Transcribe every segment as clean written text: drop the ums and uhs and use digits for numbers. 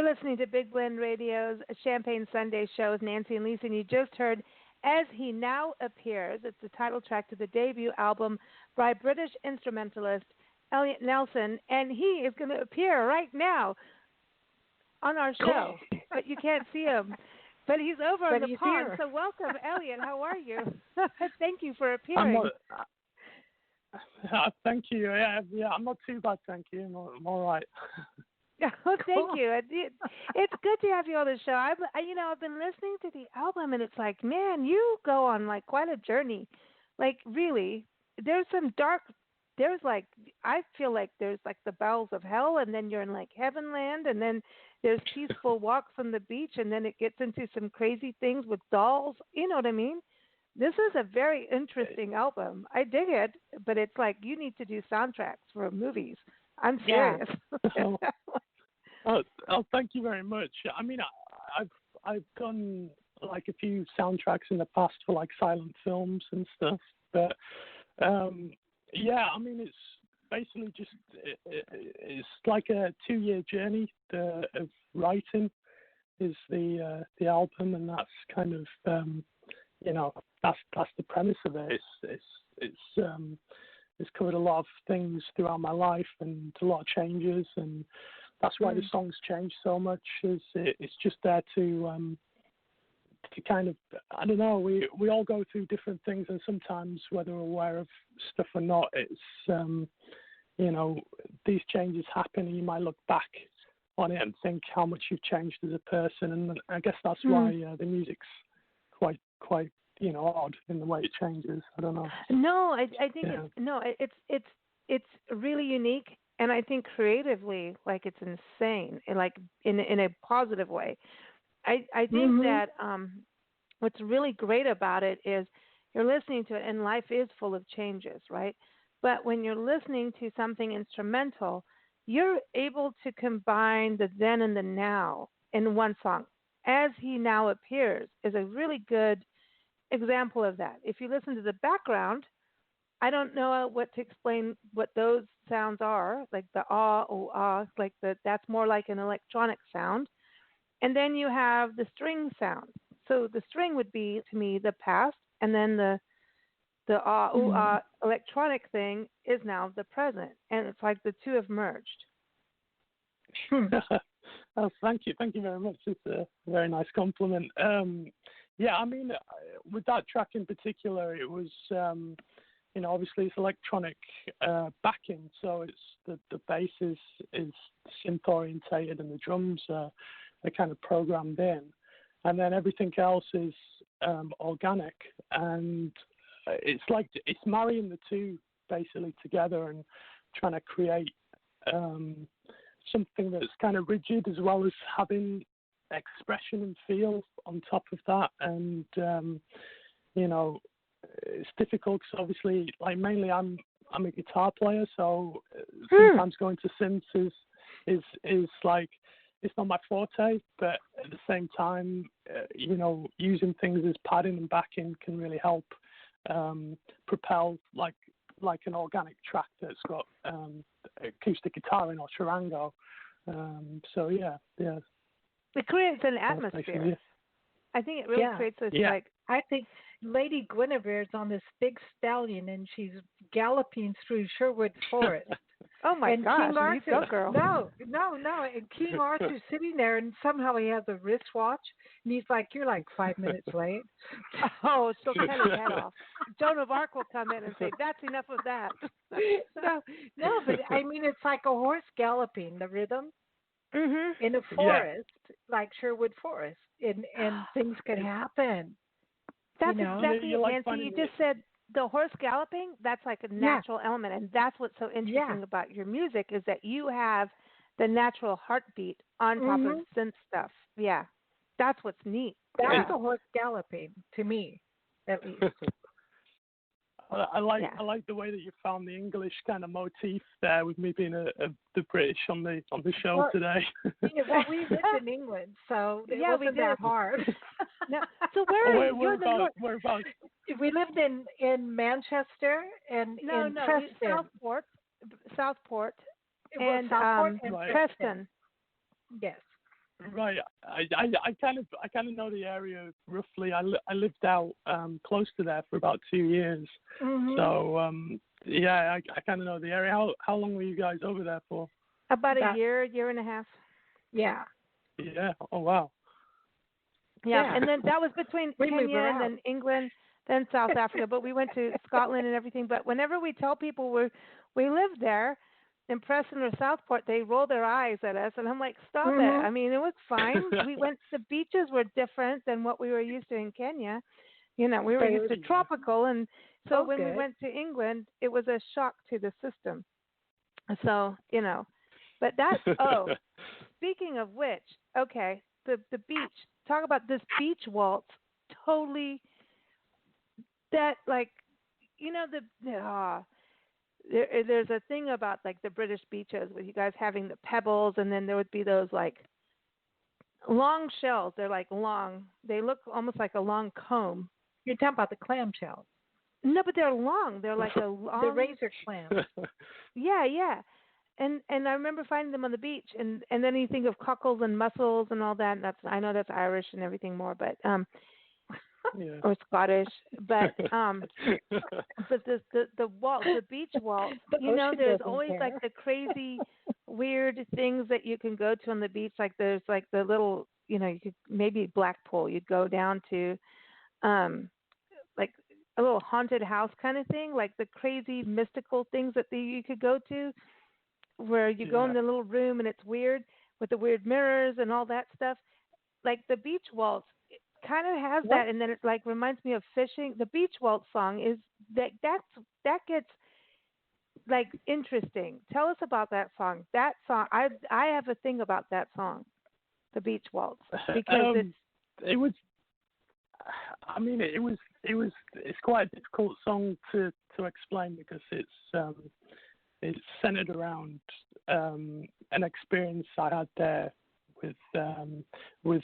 listening to Big Blend Radio's Champagne Sunday show with Nancy and Lisa, and you just heard As He Now Appears. It's the title track to the debut album by British instrumentalist Elliot-Nelson, and he is going to appear right now on our show, but you can't see him. But he's over on the pond, so welcome, Elliot. How are you? Thank you for appearing. Thank you. Yeah, I'm not too bad, thank you. I'm all right. Oh, thank you. It's good to have you on the show. I've been listening to the album, and it's like, man, you go on like quite a journey. Like, really, there's some dark. I feel like there's like the bowels of hell, and then you're in like heaven land, and then there's peaceful walks on the beach, and then it gets into some crazy things with dolls. You know what I mean? This is a very interesting album. I dig it, but it's like you need to do soundtracks for movies. I'm serious. Thank you very much. I mean, I've done like a few soundtracks in the past for like silent films and stuff, but yeah, I mean, it's basically just it's like a 2-year journey of writing is the album, and that's kind of that's the premise of it. It's covered a lot of things throughout my life and a lot of changes, and that's why the songs change so much. It's just there to kind of, I don't know, we all go through different things, and sometimes whether we're aware of stuff or not, it's these changes happen, and you might look back on it and think how much you've changed as a person, and I guess that's why the music's quite odd in the way it changes. I don't know. No, I think it's really unique, and I think creatively, like, it's insane, and like in a positive way. I think that what's really great about it is you're listening to it, and life is full of changes, right? But when you're listening to something instrumental, you're able to combine the then and the now in one song. As He Now Appears is a really good example of that. If you listen to the background, I don't know what to explain what those sounds are, like the like that's more like an electronic sound. And then you have the string sound. So the string would be, to me, the past, and then the electronic thing is now the present, and it's like the two have merged. Oh, thank you very much. It's a very nice compliment. Yeah, I mean, with that track in particular, it was, obviously it's electronic backing, so it's the bass is synth orientated, and the drums are kind of programmed in, and then everything else is organic, and it's like it's marrying the two basically together and trying to create something that's kind of rigid as well as having expression and feel on top of that. And it's difficult because obviously, like, mainly I'm a guitar player, so sometimes going to synths is like, it's not my forte, but at the same time, using things as padding and backing can really help propel like an organic track that's got acoustic guitar in or charango. So yeah. It creates an atmosphere. Yeah. I think it really creates this like. I think Lady Guinevere's on this big stallion, and she's galloping through Sherwood Forest. Oh my gosh, you go, girl. No. And King Arthur's sitting there, and somehow he has a wristwatch, and he's like, "You're like 5 minutes late." Oh, she'll cut his head off. Joan of Arc will come in and say, "That's enough of that." No, but I mean, it's like a horse galloping, the rhythm in a forest, like Sherwood Forest, and things could happen. That's exactly it, Nancy. You just said the horse galloping, that's like a natural element, and that's what's so interesting about your music is that you have the natural heartbeat on top of synth stuff. Yeah, that's what's neat. That's the horse galloping to me, at least. I like the way that you found the English kind of motif there, with me being the British on the show today. Well, we lived in England, so it wasn't that hard. No. So whereabouts? We lived in Manchester and in Preston. Southport, and Preston. Yes. Right. I kind of know the area roughly. I lived out close to there for about 2 years. So yeah, I kind of know the area. How long were you guys over there for? About a year and a half. Yeah. Yeah. Oh wow. Yeah, and then that was between Kenya and then England, then South Africa. But we went to Scotland and everything. But whenever we tell people we lived there, in Preston or Southport, they roll their eyes at us, and I'm like, stop it. I mean, it was fine. The beaches were different than what we were used to in Kenya. You know, we were used to tropical, and so when we went to England, it was a shock to the system. So, you know, but that's, speaking of which, okay, the beach, talk about this beach waltz, totally, that, like, you know, there's a thing about, like, the British beaches with you guys having the pebbles, and then there would be those, like, long shells. They're, like, long. They look almost like a long comb. You're talking about the clam shells. No, but they're long. They're like a long... The razor clams. Yeah. And I remember finding them on the beach, and then you think of cockles and mussels and all that. And I know that's Irish and everything more, but or Scottish, but the waltz, the beach waltz. You know, there's always like the crazy, weird things that you can go to on the beach. Like there's like the little, you know, you could maybe Blackpool. You'd go down to, like a little haunted house kind of thing, like the crazy mystical things that you could go to, where you go in the little room and it's weird with the weird mirrors and all that stuff. Like the beach waltz kind of has that, and then it like reminds me of fishing. The beach waltz song is that gets like interesting. Tell us about that song. That song, I have a thing about that song, the beach waltz, because it's quite a difficult song to explain because it's centered around an experience I had there with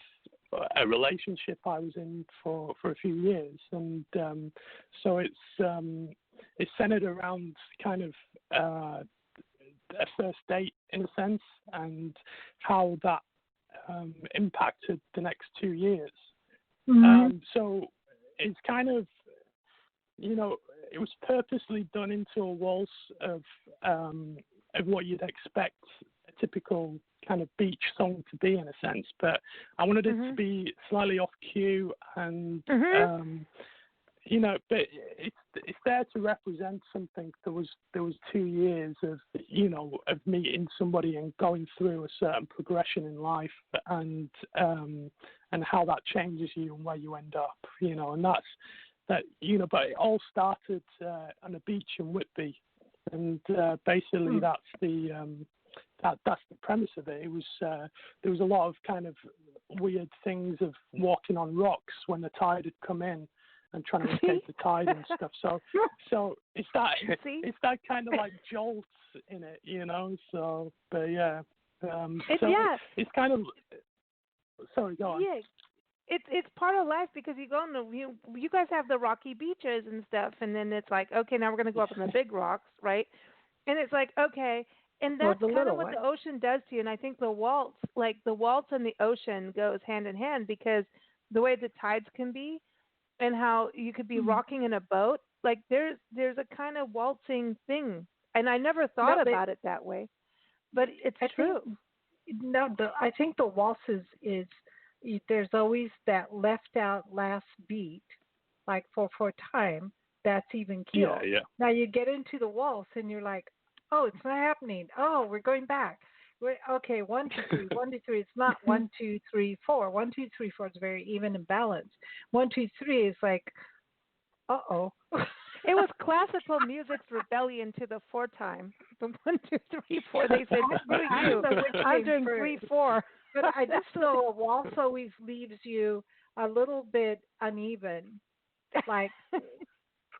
a relationship I was in for a few years, and so it's centered around kind of a first date in a sense, and how that impacted the next 2 years. So it's kind of, you know, it was purposely done into a waltz of what you'd expect a typical kind of beach song to be in a sense, but I wanted it to be slightly off key, and you know, but it's there to represent something. There was 2 years of, you know, of meeting somebody and going through a certain progression in life, and how that changes you and where you end up, you know, and that, you know, but it all started on a beach in Whitby, and basically that's the premise of it. It was there was a lot of kind of weird things of walking on rocks when the tide had come in and trying to escape the tide and stuff. So it's that kind of like jolt in it, you know. So, but yeah, it's kind of. Sorry, go on. Yeah. It's part of life, because you go on you guys have the rocky beaches and stuff, and then it's like, okay, now we're going to go up on the big rocks, right? And it's like, okay, and that's kind of what the ocean does to you. And I think the waltz and the ocean goes hand in hand, because the way the tides can be, and how you could be rocking in a boat, like there's a kind of waltzing thing, and I never thought about it that way, but it's true. I think the waltz is there's always that left out last beat, like for time, that's even killed. Yeah. Now you get into the waltz and you're like, oh, it's not happening. Oh, we're going back. Okay, 1, 2, 3, 1, 2, 3. It's not 1, 2, 3, 4. 1, 2, 3, 4 is very even and balanced. 1, 2, 3 is like, uh-oh. It was classical music's rebellion to the 4 time. The 1, 2, 3, 4. They said, I'm doing 3, 4. But I just know a waltz always leaves you a little bit uneven. Like,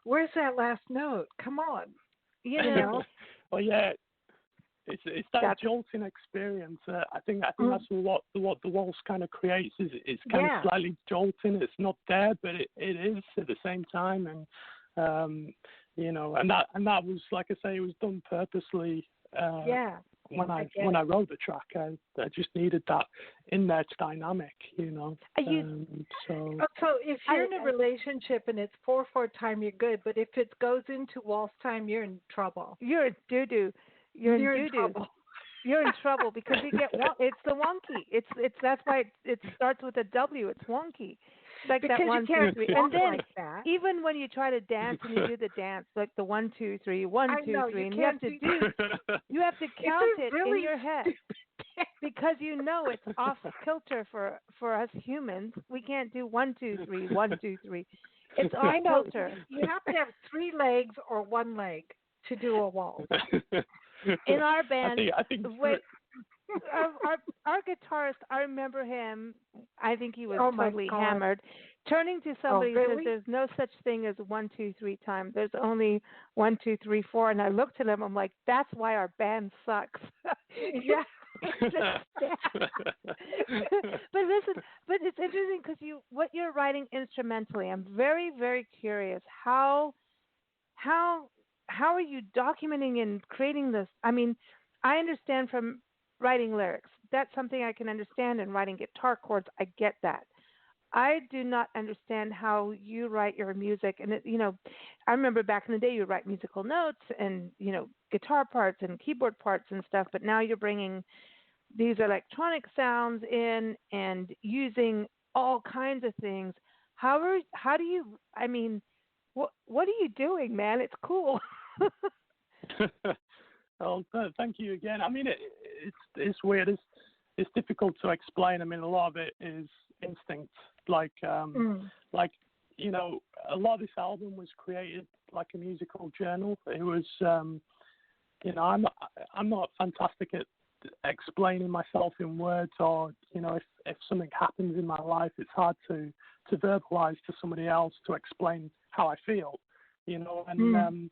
where's that last note? Come on, you know. Well, yeah, it's that jolting experience. I think that's what the waltz kind of creates. Is kind of slightly jolting. It's not there, but it is at the same time, and you know, and that was, like I say, it was done purposely. when I wrote the track, I just needed that in there dynamic, So if you're in a relationship and it's 4/4 time, you're good. But if it goes into waltz time, you're in trouble. You're in doo-doo. You're in trouble. You're in trouble because you get it's the wonky. It's that's why it starts with a W. It's wonky. It's like because that 1, 2, 3, and then like that. even when you try to dance and you do the dance like the 1, 2, 3, 1, 2, 3, and you have to count it really in your head because it's off kilter for us humans. We can't do 1, 2, 3, 1, 2, 3. It's off kilter. You have to have 3 legs or 1 leg to do a waltz. In our band, I think our guitarist, I remember him. I think he was totally hammered. Turning to somebody who says there's no such thing as 1, 2, 3 time. There's only 1, 2, 3, 4. And I looked at him. I'm like, that's why our band sucks. Yeah. But listen, but it's interesting because what you're writing instrumentally. I'm very, very curious. How are you documenting and creating this? I mean, I understand from writing lyrics. That's something I can understand, and writing guitar chords, I get that. I do not understand how you write your music. And, I remember back in the day you write musical notes and, guitar parts and keyboard parts and stuff, but now you're bringing these electronic sounds in and using all kinds of things. How do you, what are you doing, man? It's cool. Well, thank you again. I mean, it's weird. It's difficult to explain. I mean, a lot of it is instinct. Like a lot of this album was created like a musical journal. It was, I'm not fantastic at explaining myself in words, or if something happens in my life, it's hard to verbalize to somebody else to explain how I feel. And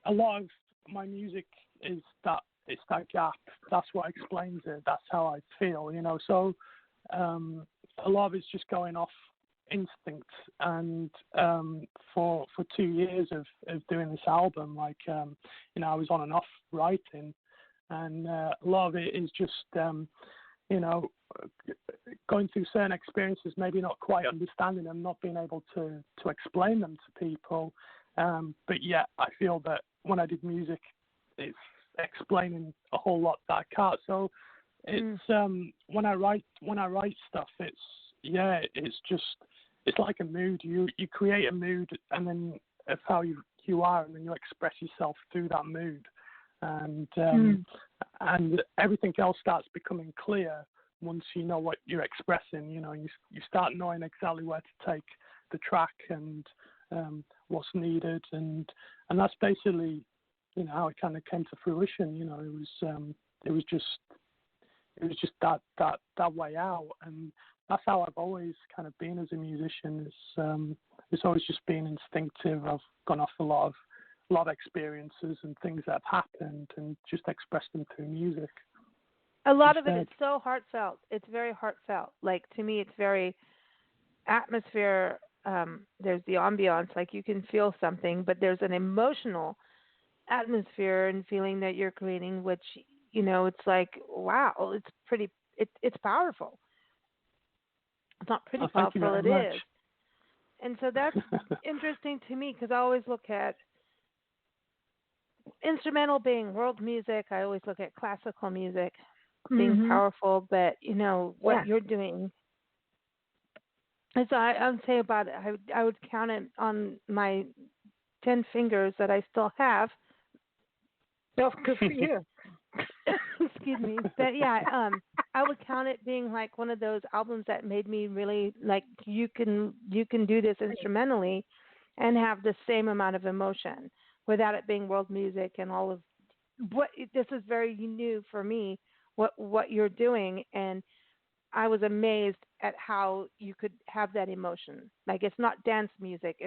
a lot of my music is that. It's that gap. That's what explains it. That's how I feel, So a lot of it's just going off instinct. And for 2 years of doing this album, I was on and off writing, and a lot of it is just going through certain experiences, maybe not quite understanding them, not being able to explain them to people. But yet, I feel that when I did music, it's explaining a whole lot that I can't. So it's when I write stuff, it's like a mood. You create a mood, and then of how you are, and then you express yourself through that mood, and everything else starts becoming clear once you know what you're expressing. You start knowing exactly where to take the track and what's needed, and that's basically how it kind of came to fruition. It was just that way out, and that's how I've always kind of been as a musician. It's always just been instinctive. I've gone off a lot of experiences and things that have happened, and just expressed them through music. A lot of it is so heartfelt. It's very heartfelt. Like, to me, it's very atmosphere. There's the ambiance, like you can feel something, but there's an emotional atmosphere and feeling that you're creating, which it's like, wow, it's pretty, it's powerful. It's not pretty powerful, it is. And so that's interesting to me, because I always look at instrumental being world music. I always look at classical music being powerful, but what you're doing. And so I would say about it, I would count it on my 10 fingers that I still have. Oh, good for you. Excuse me. But yeah, I would count it being like one of those albums that made me really like, you can do this instrumentally and have the same amount of emotion without it being world music and all of what. This is very new for me, what you're doing, and I was amazed at how you could have that emotion. Like, it's not dance music.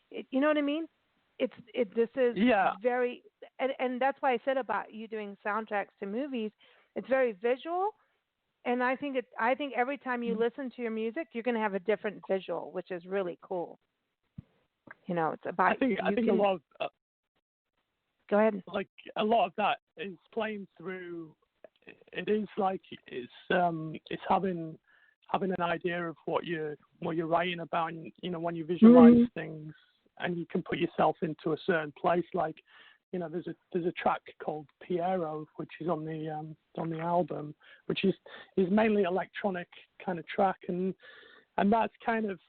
You know what I mean? This is very, and that's why I said about you doing soundtracks to movies. It's very visual, and I think every time you listen to your music, you're going to have a different visual, which is really cool. It's about. I think a lot of. Go ahead. like a lot of that is playing through. It is like it's having an idea of what you're writing about, and when you visualize things and you can put yourself into a certain place. Like there's a track called Piero, which is on the album, which is mainly electronic kind of track, and that's kind of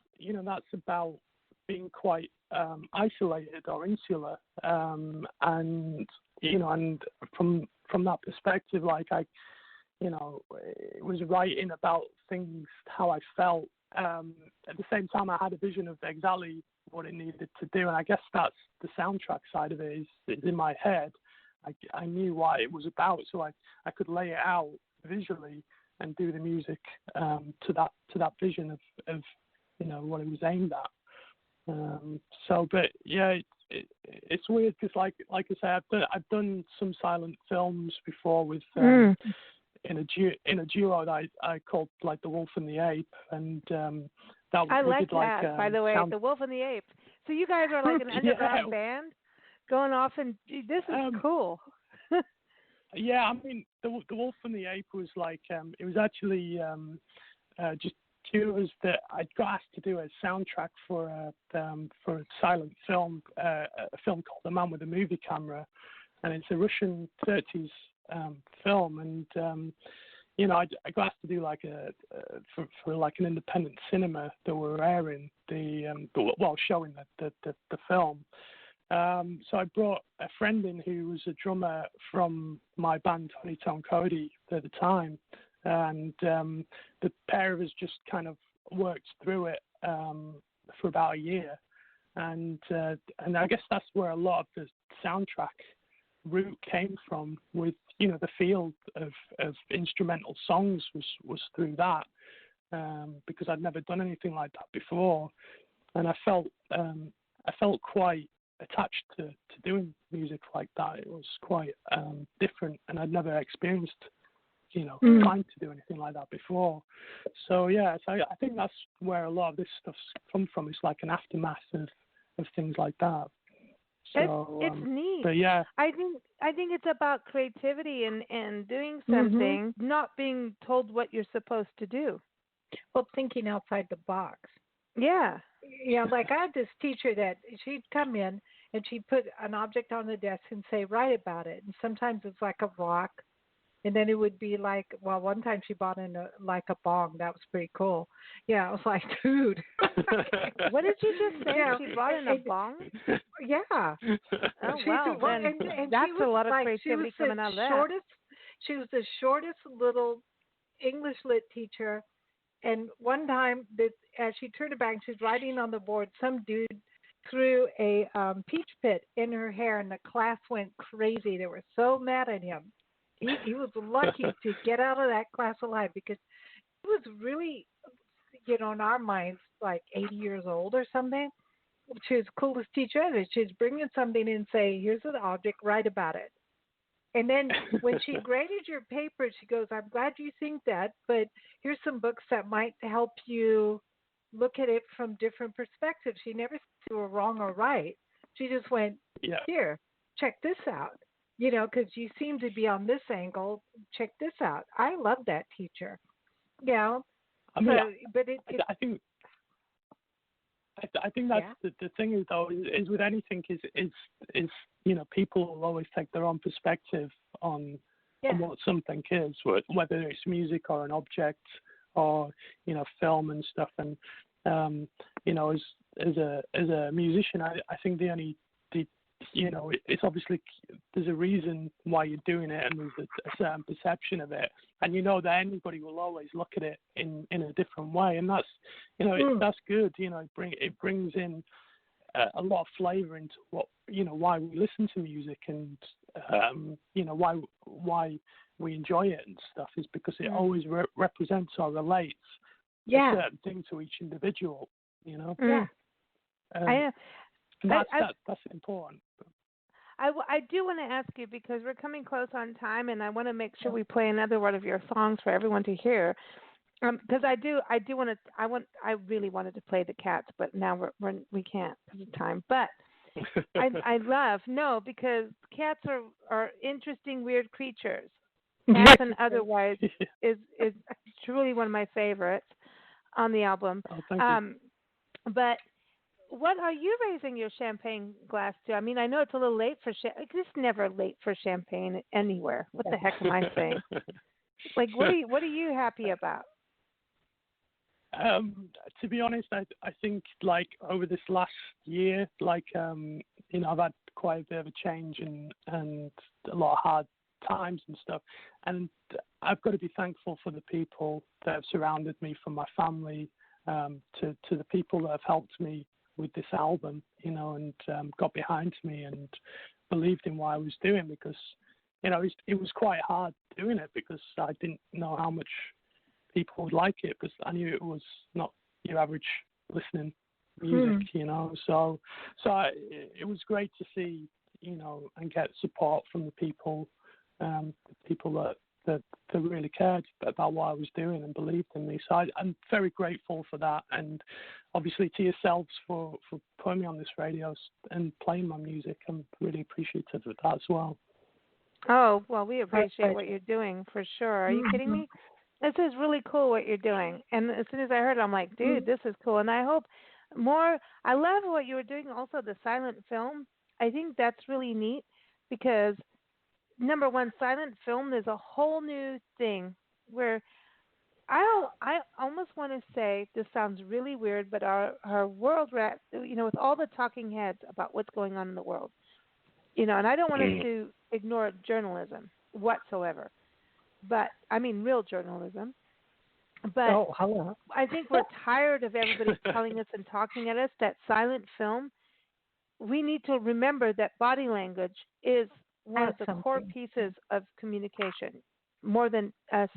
that's about being quite isolated or insular, and and from that perspective, like it was writing about things, how I felt. At the same time, I had a vision of exactly what it needed to do, and I guess that's the soundtrack side of it is in my head. I knew what it was about, so I could lay it out visually and do the music to that vision of what it was aimed at. But yeah, it's weird because like I said, I've done some silent films before with in a duo that I called like The Wolf and the Ape, and that I we like did, that, like, by the way, The Wolf and the Ape. So you guys are like an underground band going off, and this is cool. Yeah, I mean, the Wolf and the Ape was like it was actually just two of us that I got asked to do a soundtrack for a silent film, a film called The Man with a Movie Camera, and it's a Russian 30s film, and I got asked to do like for like an independent cinema that were airing showing the film. So I brought a friend in who was a drummer from my band, Honey Tone Cody, at the time, and the pair of us just kind of worked through it for about a year, and I guess that's where a lot of the soundtrack route came from, with the field of instrumental songs was through that, because I'd never done anything like that before, and I felt quite attached to doing music like that. It was quite different, and I'd never experienced trying to do anything like that before. So yeah, so I think that's where a lot of this stuff's come from. It's like an aftermath of things like that. So it's neat. But yeah, I think it's about creativity and doing something, not being told what you're supposed to do. Well, thinking outside the box. Yeah. Yeah, like I had this teacher that she'd come in and she'd put an object on the desk and say, write about it. And sometimes it's like a rock. And then it would be like, well, one time she bought in a bong. That was pretty cool. Yeah, I was like, dude. What did you just say? Yeah. She bought in a bong? Yeah. Oh, wow. And that's a lot of creativity coming out of that. She was the shortest little English lit teacher. And one time, as she turned it back, she was writing on the board, some dude threw a peach pit in her hair, and the class went crazy. They were so mad at him. He was lucky to get out of that class alive, because he was really, in our minds, like 80 years old or something. She was the coolest teacher ever. She was bringing something in and say, here's an object, write about it. And then when she graded your paper, she goes, I'm glad you think that, but here's some books that might help you look at it from different perspectives. She never said you were wrong or right. She just went, here, check this out. Because you seem to be on this angle. Check this out. I love that teacher. Yeah. I mean, but I think that's the thing is, though, is with anything is people will always take their own perspective on what something is, whether it's music or an object or film and stuff. And as a musician, I think it's obviously there's a reason why you're doing it, and there's a certain perception of it, and that anybody will always look at it in a different way, and that's that's good. It brings in a lot of flavor into what why we listen to music, and why we enjoy it and stuff, is because it always represents or relates a certain thing to each individual. That's important. I do want to ask you, because we're coming close on time, and I want to make sure we play another one of your songs for everyone to hear. Because I really wanted to play the Cats, but now we can't because of time. But I love because cats are interesting, weird creatures. Cats and otherwise is truly one of my favorites on the album. Oh, thank you. But what are you raising your champagne glass to? I mean, I know it's a little late for it's never late for champagne anywhere. What the heck am I saying? Like, what are you happy about? To be honest, I think like over this last year, like I've had quite a bit of a change and a lot of hard times and stuff, and I've got to be thankful for the people that have surrounded me, from my family to the people that have helped me with this album, and got behind me and believed in what I was doing, because it was quite hard doing it, because I didn't know how much people would like it, because I knew it was not your average listening music, So it was great to see, and get support from the people that really cared about what I was doing and believed in me. So I'm very grateful for that, and obviously to yourselves for putting me on this radio and playing my music. I'm really appreciative of that as well. Oh, well, we appreciate what you're doing for sure. Are you kidding me? This is really cool what you're doing. And as soon as I heard it, I'm like, dude, this is cool. And I hope more. I love what you were doing also, the silent film. I think that's really neat because, number one, silent film is a whole new thing where I almost want to say, this sounds really weird, but our world, with all the talking heads about what's going on in the world, and I don't want us to ignore journalism whatsoever. But I mean, real journalism. But I think we're tired of everybody telling us and talking at us that silent film. We need to remember that body language is one of the core pieces of communication, more than us.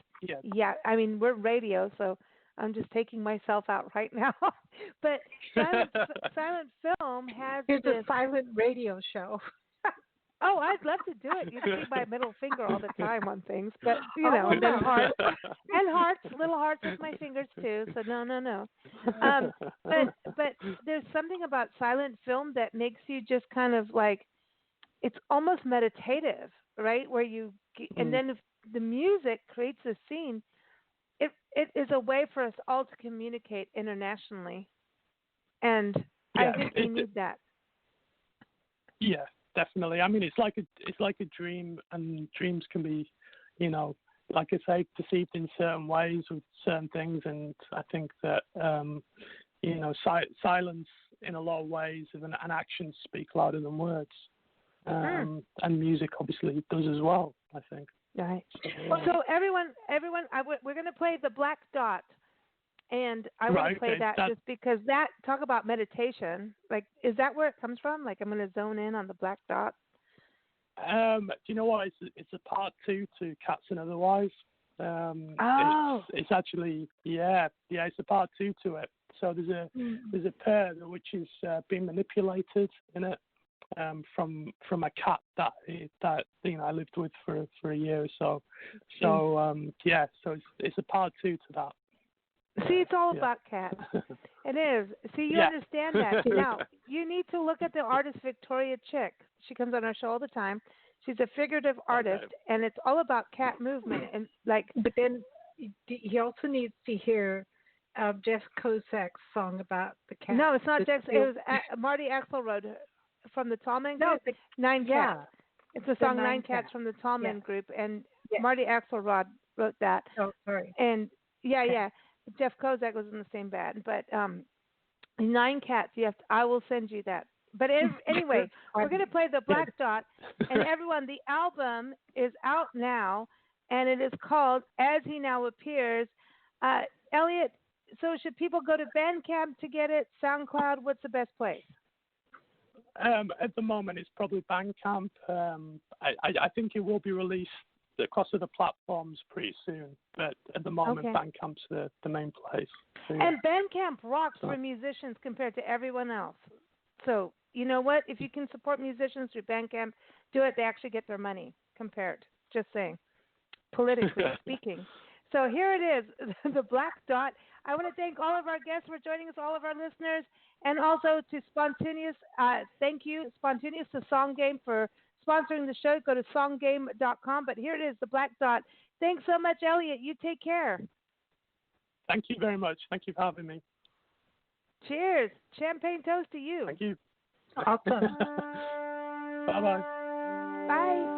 Yeah, I mean, we're radio, so I'm just taking myself out right now. But silent film has Here's a silent radio show. Oh, I'd love to do it. You see my middle finger all the time on things, but and then hearts, little hearts with my fingers too. So no. But there's something about silent film that makes you just kind of like, it's almost meditative, right? Where you and then if the music creates a scene, it is a way for us all to communicate internationally, and I think we need that. Yeah. Definitely. I mean, it's like a dream, and dreams can be, like I say, perceived in certain ways with certain things. And I think that, silence in a lot of ways and actions speak louder than words. And music obviously does as well, I think. Right. So everyone, we're going to play the Black Dot. And I want to play that just because talk about meditation. Like, is that where it comes from? Like, I'm going to zone in on the Black Dot. Do you know what? It's a part 2 to Cats and Otherwise. It's actually it's a part 2 to it. So there's a pair which is being manipulated in it from a cat that I lived with for a year or so. So so it's a part 2 to that. See, it's all about cats. It is. See, you understand that. Now, you need to look at the artist Victoria Chick. She comes on our show all the time. She's a figurative artist, and it's all about cat movement. And but then he also needs to hear Jeff Kozak's song about the cat. No, it's not Jeff. It was Marty Axelrod from the Tallman Group. Nine Cats. It's a song, Nine Cats from the Tallman Group, and Marty Axelrod wrote that. Oh, sorry. And yeah. Jeff Kozak was in the same band, but Nine Cats. I will send you that. But anyway, we're going to play the Black Dot, and everyone, the album is out now, and it is called As He Now Appears. Elliot, so should people go to Bandcamp to get it? SoundCloud? What's the best place? At the moment, it's probably Bandcamp. I think it will be released across the platforms pretty soon, but at the moment, Bandcamp's the main place. So, and Bandcamp rocks for musicians compared to everyone else. So, you know what? If you can support musicians through Bandcamp, do it. They actually get their money compared. Just saying, politically speaking. So here it is, the Black Dot. I want to thank all of our guests for joining us, all of our listeners, and also to Spontaneous. Thank you, Spontaneous, the Song Game, for sponsoring the show. Go to songgame.com. But here it is, the Black Dot. Thanks so much, Elliot. You take care. Thank you very much. Thank you for having me. Cheers. Champagne toast to you. Thank you. Awesome. Bye-bye. Bye.